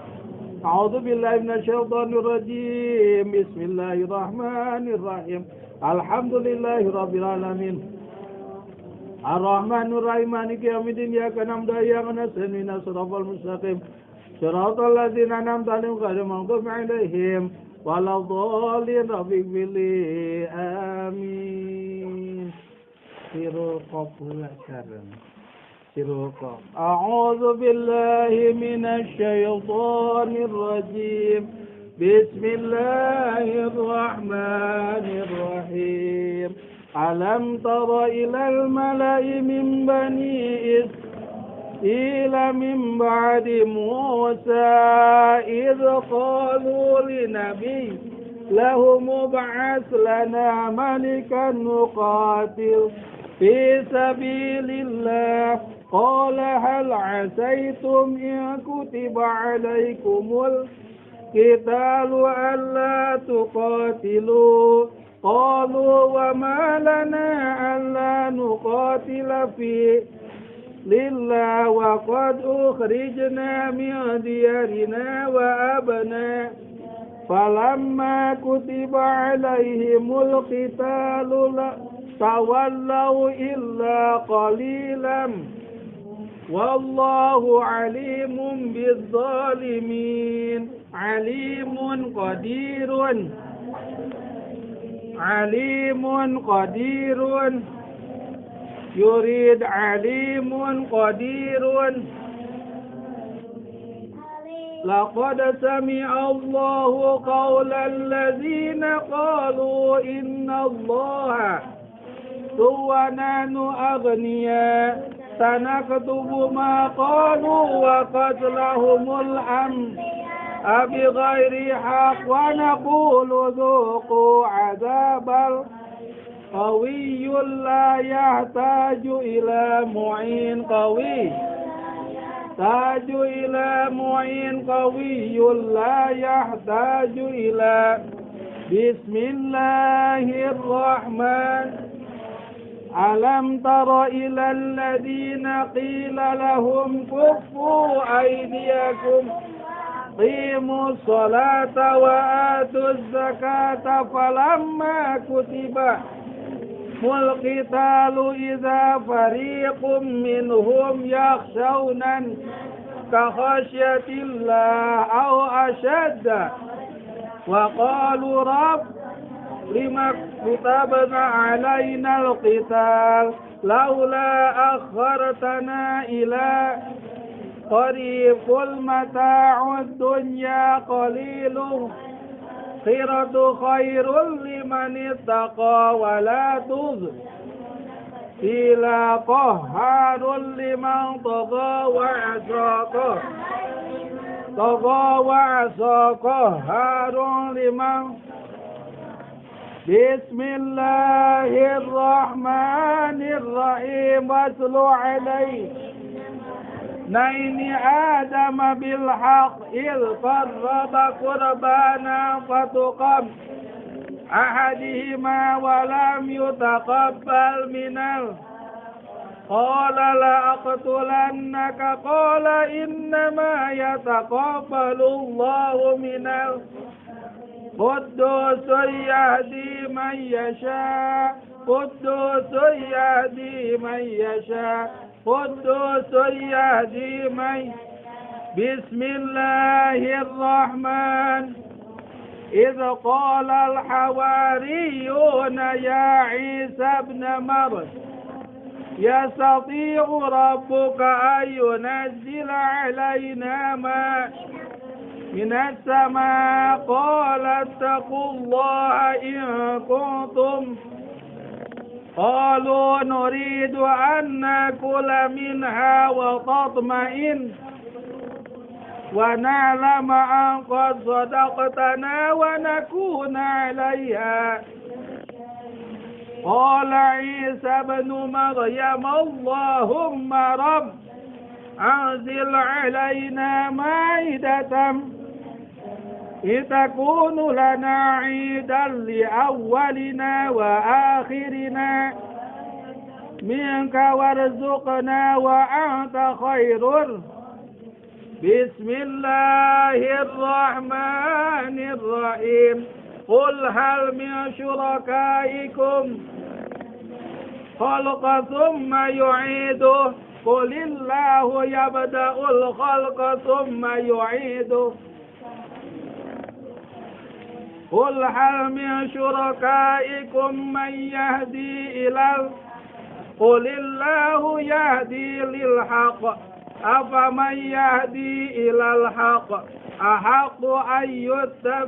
A'udzu billahi minasy syaithanir rajim. Bismillahirrahmanirrahim. Alhamdulillahi rabbil alamin. Ar-Rahmanir Rahim maliki yaumiddin. Iyyaka na'budu wa iyyaka nasta'in ihdinas siratal mustaqim siratal ladzina an'amta 'alaihim ghairil maghdubi 'alaihim waladdallin. Rabbi fili amin. Sirul qabul syarran sirul qab. A'udzu billahi minasy syaithanir rajim. Bismillahirrahmanirrahim. Alam tara ilal mala'i min bani Israila min ba'di Musa idh qalu linabi lahum mub'ats lana malikan nuqatil fi sabilillah qala hal 'asaytum in kutiba 'alaykumul qitalu alla tuqatilu qalu wa ma lana alla nuqatila fi lillah wa qad ukhrijna min diyarina wa abna falamma kutiba alaihimul qitalu تولوا إلا قليلا والله عليم بالظالمين عليم قدير يريد عليم قدير لقد سمع الله قول الذين قالوا إن الله ونحن أغنياء سنكتب ما قالوا وقتلهم الأنبياء بغير حق ونقول ذوقوا عذاب القوي لا يحتاج إلى معين قوي لا يحتاج إلى بسم الله الرحمن ألم تر إلى الذين قيل لهم كفوا أيديكم قيموا الصلاة وآتوا الزكاة فلما كتب القتال إذا فريق منهم يخشون كخشية الله أو أشد وقالوا رب لما كتبنا علينا القتال لولا أخرتنا إلى قريب قل متاع الدنيا قليل خير لمن اتقى ولا تظلم إلا قهار لمن طغى وعصى قهار لمن بسم الله الرحمن الرحيم واتل عليه نين آدم بالحق إذ قرب قربانا فتقبل أحدهما ولم يتقبل منه قال لأقتلنك قال إنما يتقبل الله من قدوس يهدي من يشاء قدوس يهدي من بسم الله الرحمن إذ قال الحواريون يا عيسى ابن مريم يستطيع ربك أن ينزل علينا ماء من السماء قال اتقوا الله إن كنتم قالوا نريد أن نأكل منها وتطمئن ونعلم أن قد صدقتنا ونكون عليها قال عيسى ابن مريم اللهم رب أنزل علينا مائدة لتكون لنا عيدا لأولنا وآخرنا منك وارزقنا وأنت خير بسم الله الرحمن الرحيم قل هل من شركائكم خلق ثم يعيده قل الله يبدأ الخلق ثم يعيده قل هل من شركائكم من يهدي إلى قل الله يهدي للحق أفمن يهدي إلى الحق أحق أن يتبع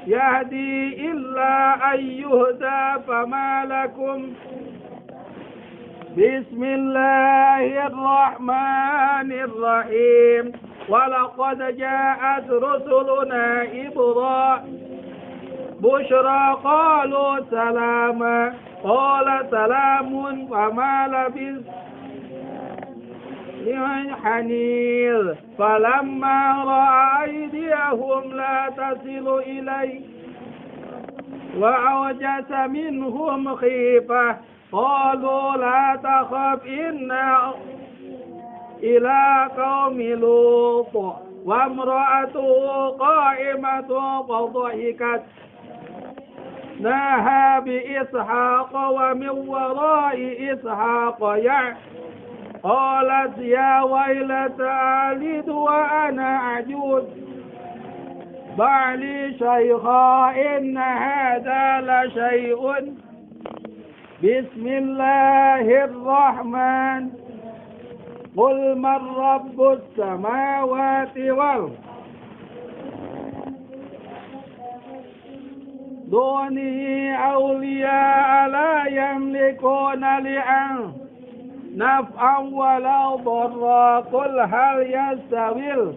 يهدي إلا أن يهدى فما لكم بسم الله الرحمن الرحيم ولقد جاءت رسلنا بشرى قالوا سلاما قال سلام فما لبث حنير فلما رأى أيديهم لا تصل إليه وأوجس منهم خيفة قالوا لا تخف إنا إلى قوم لوط وامرأته قائمة فضحكت نهى بإسحاق ومن وراء إسحاق قالت يا ويلتى ألد وأنا عجوز بعلي شيخا إن هذا لشيء بسم الله الرحمن قل من رب السماوات والأرض دونه أولياء لا يملكون لأنفسهم نفعا ولا ضرا قل هل يستوي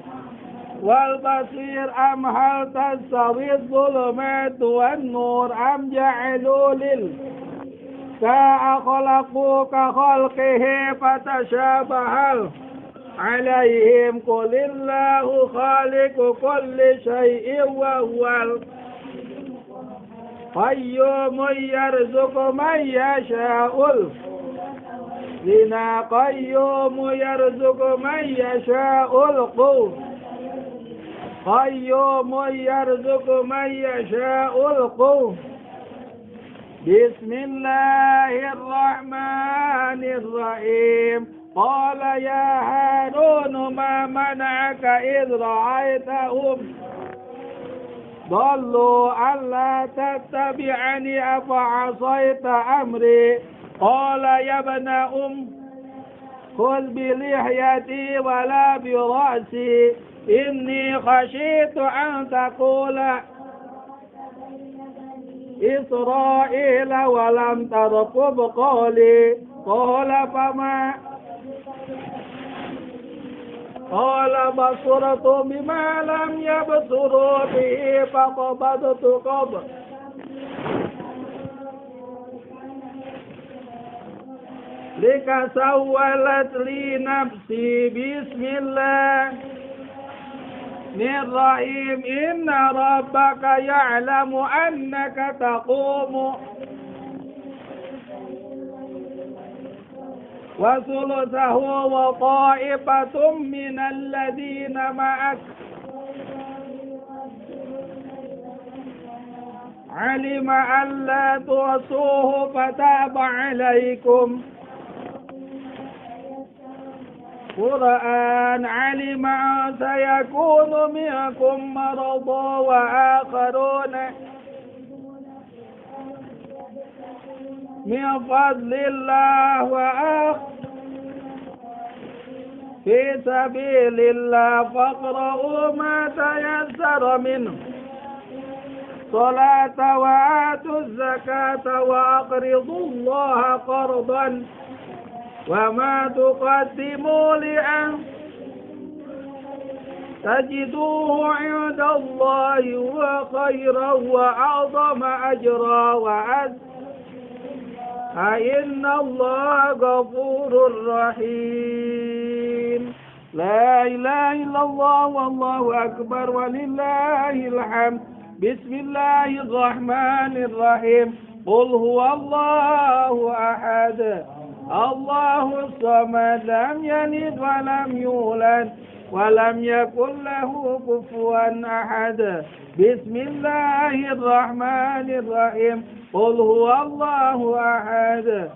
والبصير أم هل تستوي الظلمات والنور أم جعلوا خلقوا كخلقه فتشابه عليهم قل الله خالق كل شيء وهو القيوم يرزق من يشاء لنا قيوم يرزق من يشاء القوت قيوم يرزق من يشاء القوت بسم الله الرحمن الرحيم قال يا هارون ما منعك إذ رأيتهم ضلوا ألا تتبعني أفعصيت أمري قال يا ابن خذ بلحيتي ولا برأسي إني خشيت أن تقول إسرائيل ولم ترقب قولي قال فما قال بصرت بما لم يبصروا به فقبضت قبض لك سولت لي نفسي بسم الله الرحيم إن ربك يعلم أنك تقوم وثلثه وطائفة من الذين معك علم أن لا تحصوه فتاب عليكم قرآن علم أن سيكون منكم مرضى وآخرون من فضل الله وآخر في سبيل الله فاقرؤوا ما تيسر منه صلاة وآتوا الزكاة وأقرضوا الله قرضا وما تقدموا تجدوه عند الله هو خيرا وأعظم أجرا إن الله غفور رحيم لا إله إلا الله والله أكبر ولله الحمد بسم الله الرحمن الرحيم قل هو الله أحد الله الصمد لم يلد ولم يولد ولم يكن له كفوا أحد بسم الله الرحمن الرحيم قل هو الله أحد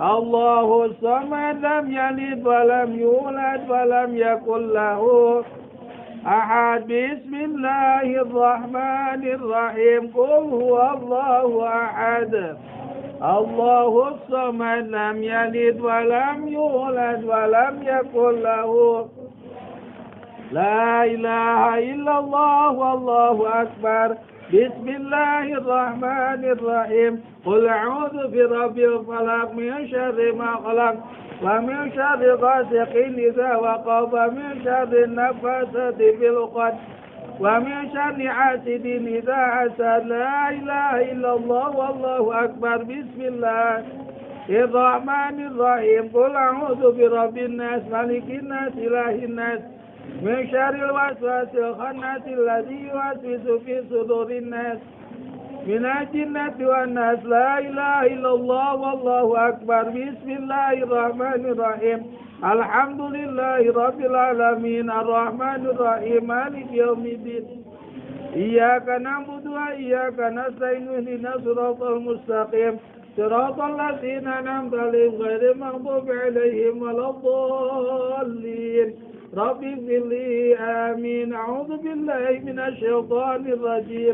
الله الصمد لم يلد ولم يولد ولم يكن له أحد بسم الله الرحمن الرحيم قل هو الله أحد الله الصمد لم يلد ولم يولد ولم يكن له لا إله إلا الله والله أكبر بسم الله الرحمن الرحيم قل أعوذ برب الفلق من شر ما خلق ومن شر غاسق إذا وقب ومن شر النفاثات في العقد ومن شر حاسد إذا حسد لا إله إلا الله والله أكبر بسم الله الرحمن الرحيم قل أعوذ برب الناس ملك الناس إله الناس من شر الوسواس الخناس الذي يوسوس في صدور الناس من الجنة والناس لا إله إلا الله والله أكبر بسم الله الرحمن الرحيم الحمد لله رب العالمين الرحمن الرحيم مالك يوم الدين إياك نعبد وإياك نستعين اهدنا الصراط المستقيم صراط الذين أنعمت عليهم غير المغضوب عليهم ولا الضالين رب اغفر لي آمين أعوذ بالله من الشيطان الرجيم